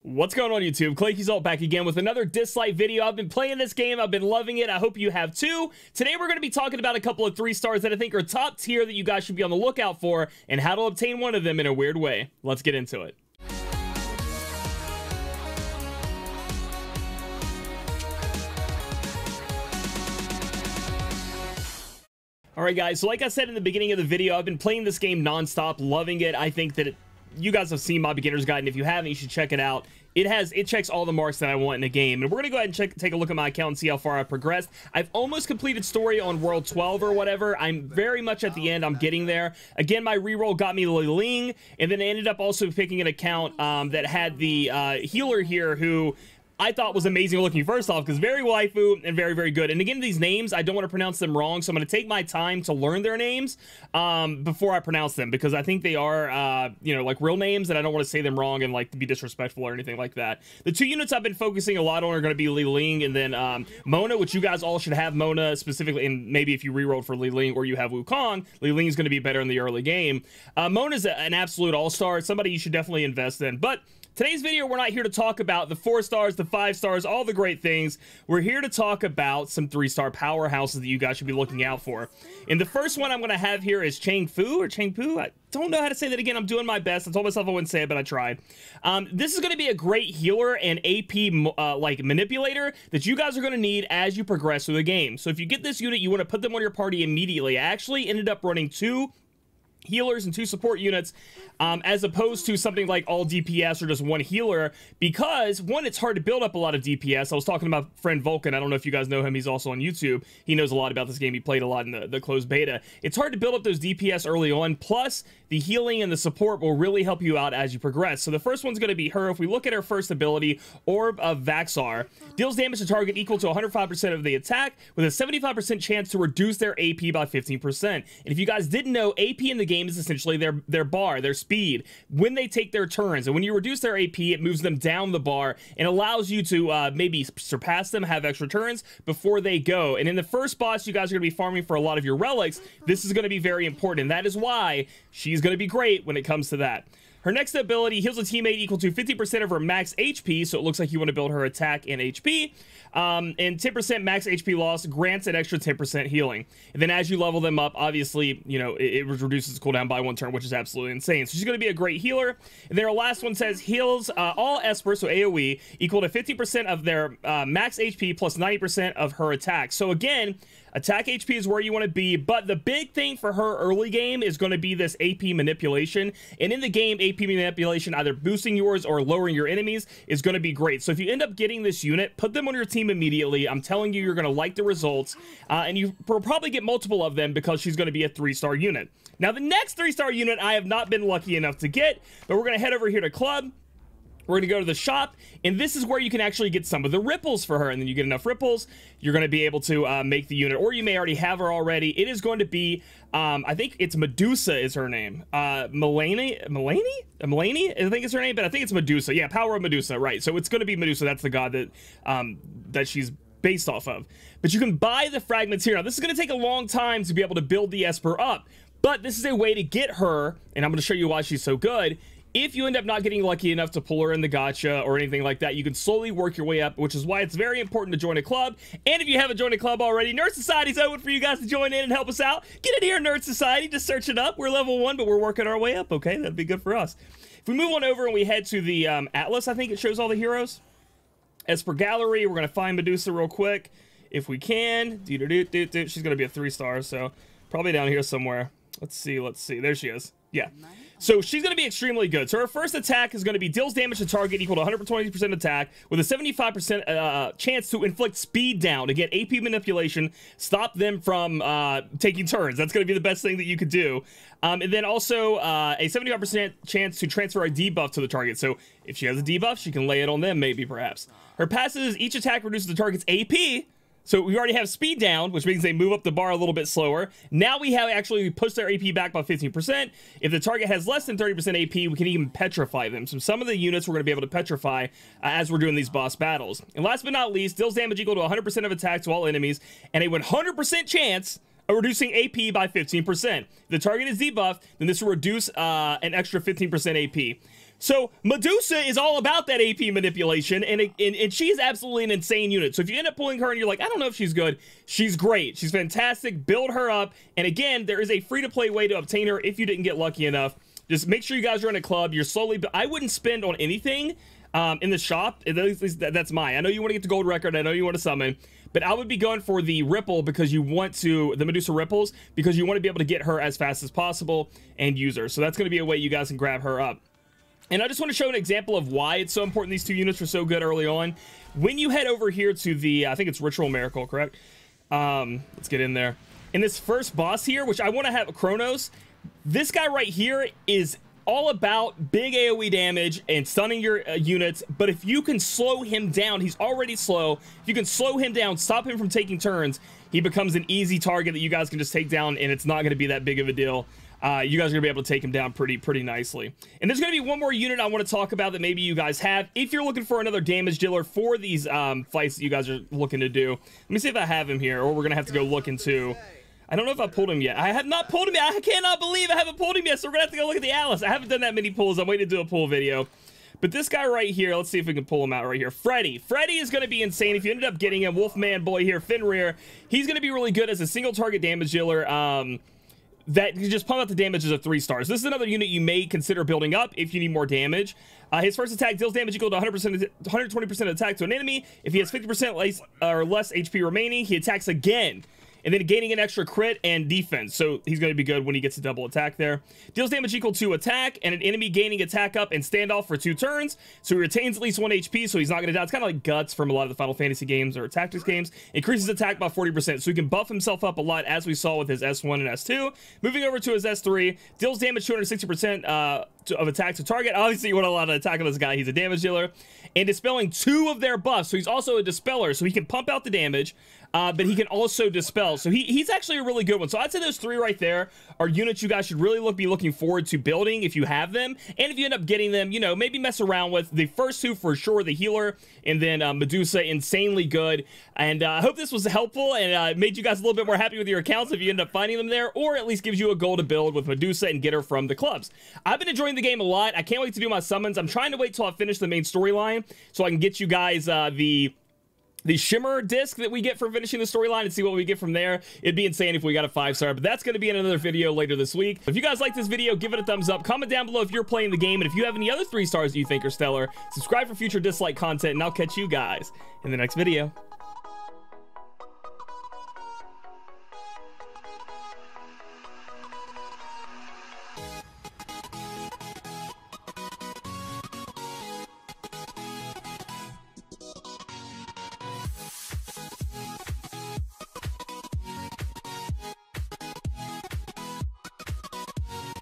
What's going on, YouTube? Claykeysalt back again with another Dislyte video. I've been playing this game. I've been loving it. I hope you have too. Today we're going to be talking about a couple of 3 stars that I think are top tier that you guys should be on the lookout for and how to obtain one of them in a weird way. Let's get into it. Alright guys, so like I said in the beginning of the video, I've been playing this game non-stop, loving it. I think that you guys have seen my beginner's guide, and if you haven't, you should check it out. It checks all the marks that I want in a game, and we're gonna go ahead and take a look at my account and see how far I've progressed. I've almost completed story on world 12 or whatever. I'm very much at the end. I'm getting there. Again, my reroll got me Li Ling, and then I ended up also picking an account that had the healer here who I thought was amazing looking, first off, because very waifu and very, very good. And again, these names, I don't want to pronounce them wrong, so I'm going to take my time to learn their names before I pronounce them, because I think they are, you know, like real names, and I don't want to say them wrong and like to be disrespectful or anything like that. The 2 units I've been focusing a lot on are going to be Li Ling and then Mona, which you guys all should have Mona specifically, and maybe if you rerolled for Li Ling or you have Wukong, Li Ling is going to be better in the early game. Mona's an absolute all-star, somebody you should definitely invest in, but today's video, we're not here to talk about the 4 stars, the 5 stars, all the great things. We're here to talk about some 3-star powerhouses that you guys should be looking out for. And the first one I'm going to have here is Chang Fu or Chang Pu. I don't know how to say that again. I'm doing my best. I told myself I wouldn't say it, but I tried. This is going to be a great healer and AP like manipulator that you guys are going to need as you progress through the game. So if you get this unit, you want to put them on your party immediately. I actually ended up running 2 healers and 2 support units as opposed to something like all DPS or just 1 healer, because 1, it's hard to build up a lot of DPS. I was talking about friend Vulcan. I don't know if you guys know him. He's also on YouTube. He knows a lot about this game. He played a lot in the closed beta. It's hard to build up those DPS early on, plus the healing and the support will really help you out as you progress. So the first one's going to be her. If we look at her first ability, Orb of Vaxar, deals damage to target equal to 105% of the attack with a 75% chance to reduce their AP by 15%. And if you guys didn't know, AP in the game is essentially their bar, their speed, when they take their turns. And when you reduce their AP, it moves them down the bar and allows you to maybe surpass them, have extra turns before they go. And in the first boss, you guys are going to be farming for a lot of your relics. This is going to be very important, and that is why she's going to be great when it comes to that. Her next ability heals a teammate equal to 50% of her max HP, so it looks like you want to build her attack and HP. And 10% max HP loss grants an extra 10% healing. And then as you level them up, obviously, you know, it reduces cooldown by 1 turn, which is absolutely insane. So she's going to be a great healer. And then our last one says heals all Esper, so AoE, equal to 50% of their max HP plus 90% of her attack. So again, attack HP is where you want to be, but the big thing for her early game is going to be this AP manipulation. And in the game, AP manipulation, either boosting yours or lowering your enemies, is going to be great. So if you end up getting this unit, put them on your team immediately. I'm telling you, you're going to like the results, and you will probably get multiple of them because she's going to be a 3-star unit. Now, the next 3-star unit I have not been lucky enough to get, but we're going to head over here to Club. We're going to go to the shop, and this is where you can actually get some of the ripples for her, and then you get enough ripples, you're going to be able to make the unit, or you may already have her already. It is going to be, I think it's Medusa is her name. Melanie, I think it's her name, but I think it's Medusa. Yeah, Power of Medusa, right. So it's going to be Medusa. That's the god that, that she's based off of. But you can buy the fragments here. Now, this is going to take a long time to be able to build the Esper up, but this is a way to get her, and I'm going to show you why she's so good. If you end up not getting lucky enough to pull her in the gacha or anything like that, you can slowly work your way up, which is why it's very important to join a club. And if you haven't joined a club already, Nerd Society's open for you guys to join in and help us out. Get in here, Nerd Society. Just search it up. We're level 1, but we're working our way up, okay? That'd be good for us. If we move on over and we head to the Atlas, I think it shows all the heroes. As per gallery, we're going to find Medusa real quick if we can. She's going to be a 3-star, so probably down here somewhere. Let's see. There she is. Yeah. So she's going to be extremely good. So her first attack is going to be deals damage to target equal to 120% attack with a 75% chance to inflict speed down to get AP manipulation, stop them from taking turns. That's going to be the best thing that you could do. And then also a 75% chance to transfer a debuff to the target. So if she has a debuff, she can lay it on them, maybe, perhaps. Her passive is each attack reduces the target's AP. So we already have speed down, which means they move up the bar a little bit slower. Now we have actually pushed their AP back by 15%. If the target has less than 30% AP, we can even petrify them. So some of the units we're going to be able to petrify as we're doing these boss battles. And last but not least, deals damage equal to 100% of attacks to all enemies and a 100% chance of reducing AP by 15%. If the target is debuffed, then this will reduce an extra 15% AP. So Medusa is all about that AP manipulation, and she is absolutely an insane unit. So if you end up pulling her and you're like, I don't know if she's good, she's great. She's fantastic. Build her up. And again, there is a free-to-play way to obtain her if you didn't get lucky enough. Just make sure you guys are in a club. You're slowly, but I wouldn't spend on anything in the shop. At least that's mine. I know you want to get the gold record. I know you want to summon, but I would be going for the Ripple because you want to, the Medusa Ripples, because you want to be able to get her as fast as possible and use her. So that's going to be a way you guys can grab her up. And I just want to show an example of why it's so important these two units were so good early on. When you head over here to the, I think it's Ritual Miracle, correct? Let's get in there. In this first boss here, which I want to have Kronos, this guy right here is all about big AoE damage and stunning your units, but if you can slow him down, he's already slow. If you can slow him down, stop him from taking turns, he becomes an easy target that you guys can just take down, and it's not going to be that big of a deal. You guys are gonna be able to take him down pretty nicely. And there's gonna be one more unit I want to talk about that maybe you guys have if you're looking for another damage dealer for these fights that you guys are looking to do. Let me see if I have him here, or we're gonna have to go look into. I don't know if I pulled him yet. I have not pulled him yet. I cannot believe I haven't pulled him yet, so we're gonna have to go look at the Atlas. I haven't done that many pulls. I'm waiting to do a pull video. But this guy right here, let's see if we can pull him out right here. Freddy is going to be insane. If you ended up getting him, Wolfman boy here, Fenrir, he's going to be really good as a single target damage dealer. That you just pump out the damage as a 3 stars. This is another unit you may consider building up if you need more damage. His first attack deals damage equal to 120% attack to an enemy. If he has 50% less HP remaining, he attacks again, and then gaining an extra crit and defense. So he's going to be good when he gets a double attack there. Deals damage equal to attack and an enemy gaining attack up and standoff for 2 turns. So he retains at least 1 HP, so he's not going to die. It's kind of like Guts from a lot of the Final Fantasy games or Tactics games. Increases attack by 40%, so he can buff himself up a lot, as we saw with his S1 and S2. Moving over to his S3, deals damage 260% of attack to target. Obviously, you want a lot of attack on this guy. He's a damage dealer. And dispelling 2 of their buffs, so he's also a dispeller, so he can pump out the damage, but he can also dispel. So he's actually a really good one. So I'd say those 3 right there are units you guys should really be looking forward to building if you have them. And if you end up getting them, you know, maybe mess around with the first 2 for sure, the healer, and then Medusa, insanely good. And I hope this was helpful and made you guys a little bit more happy with your accounts if you end up finding them there, or at least gives you a goal to build with Medusa and get her from the clubs. I've been enjoying the game a lot. I can't wait to do my summons. I'm trying to wait till I finish the main storyline so I can get you guys the shimmer disc that we get from finishing the storyline and see what we get from there. It'd be insane if we got a 5-star, but that's going to be in another video later this week. If you guys like this video, give it a thumbs up. Comment down below if you're playing the game, and if you have any other 3 stars that you think are stellar. Subscribe for future Dislyte content, and I'll catch you guys in the next video.